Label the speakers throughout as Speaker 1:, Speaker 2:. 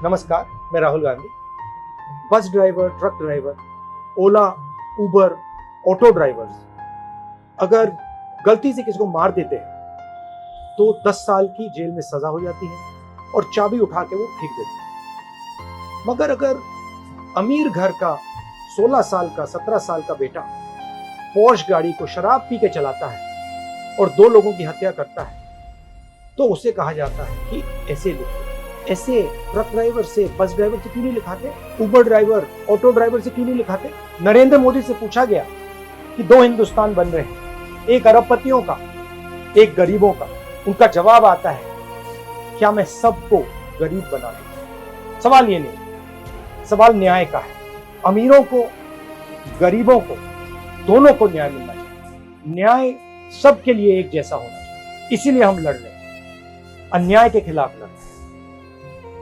Speaker 1: नमस्कार, मैं Rahul Gandhi. Bus driver, truck driver, Ola, Uber, auto drivers अगर गलती से किसी को मार देते हैं तो 10 साल की जेल में सजा हो जाती है और चाबी उठा के वो फेंक देते हैं। मगर अगर अमीर घर का 16 साल का 17 साल का बेटा पोर्श गाड़ी को शराब पी के चलाता है और 2 लोगों की हत्या करता है तो उसे कहा जाता है कि ऐसे लिखो। ऐसे ट्रक ड्राइवर से, बस ड्राइवर से क्यों नहीं लिखाते? उबर ड्राइवर, ऑटो ड्राइवर से क्यों नहीं लिखाते? नरेंद्र मोदी से पूछा गया कि 2 हिंदुस्तान बन रहे हैं, एक अरबपतियों का, एक गरीबों का। उनका जवाब आता है, क्या मैं सबको गरीब बना दूं? सवाल ये नहीं, सवाल न्याय का है। अमीरों को, गरीबों को, दोनों को न्याय मिलना चाहिए। न्याय सबके लिए एक जैसा होना चाहिए। इसीलिए हम लड़ रहे हैं, अन्याय के खिलाफ लड़ रहे हैं।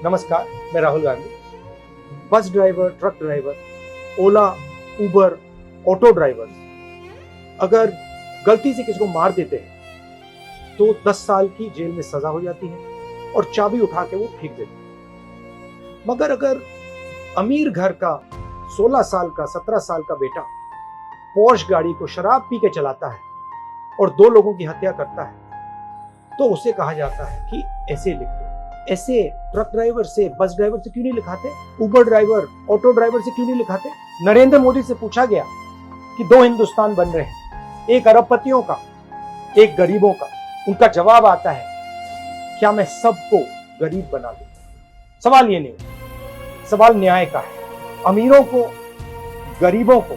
Speaker 1: नमस्कार, मैं Rahul Gandhi. Bus driver, truck driver, Ola, Uber, auto drivers अगर गलती से किसी को मार देते हैं तो 10 साल की जेल में सजा हो जाती है और चाबी उठा के वो फेंक देते हैं। मगर अगर अमीर घर का 16 साल का 17 साल का बेटा पोर्श गाड़ी को शराब पी के चलाता है और 2 लोगों की हत्या करता है तो उसे कहा जाता है कि ऐसे लिख दो। ऐसे ट्रक ड्राइवर से, बस ड्राइवर से क्यों नहीं लिखाते? उबर ड्राइवर, ऑटो ड्राइवर से क्यों नहीं लिखाते? नरेंद्र मोदी से पूछा गया कि 2 हिंदुस्तान बन रहे हैं, एक अरबपतियों का, एक गरीबों का। उनका जवाब आता है, क्या मैं सबको गरीब बना दूं? सवाल ये नहीं, सवाल न्याय का है। अमीरों को, गरीबों को,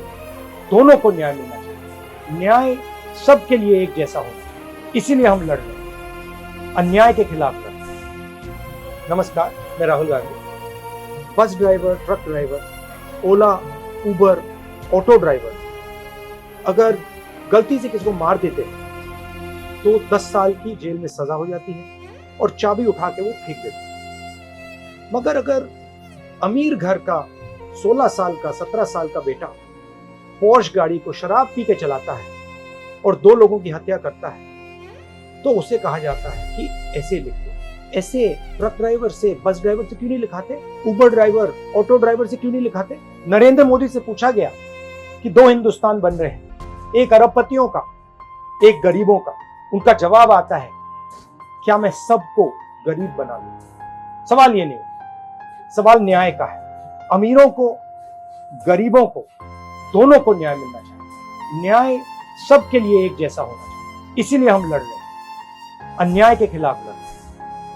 Speaker 1: दोनों को न्याय मिलना चाहिए। न्याय सबके लिए एक जैसा होना चाहिए। इसीलिए हम लड़ रहे हैं, अन्याय के खिलाफ लड़ रहे हैं। नमस्कार, मैं Rahul Gandhi. Bus driver, truck driver, Ola, Uber, auto drivers अगर गलती से किसी को मार देते हैं तो 10 साल की जेल में सजा हो जाती है और चाबी उठा के वो फेंक देते हैं। मगर अगर अमीर घर का 16 साल का 17 साल का बेटा पोर्श गाड़ी को शराब पी के चलाता है और 2 लोगों की हत्या करता है तो उसे कहा जाता है कि ऐसे लिख दो। ऐसे ट्रक ड्राइवर से, बस ड्राइवर से क्यों नहीं लिखाते? उबर ड्राइवर, ऑटो ड्राइवर से क्यों नहीं लिखाते? नरेंद्र मोदी से पूछा गया कि 2 हिंदुस्तान बन रहे हैं, एक अरबपतियों का, एक गरीबों का। उनका जवाब आता है, क्या मैं सबको गरीब बना दूं? सवाल ये नहीं, सवाल न्याय का है। अमीरों को, गरीबों को, दोनों को न्याय मिलना चाहिए। न्याय सबके लिए एक जैसा होना चाहिए। इसीलिए हम लड़ रहे हैं, अन्याय के खिलाफ लड़ रहे हैं।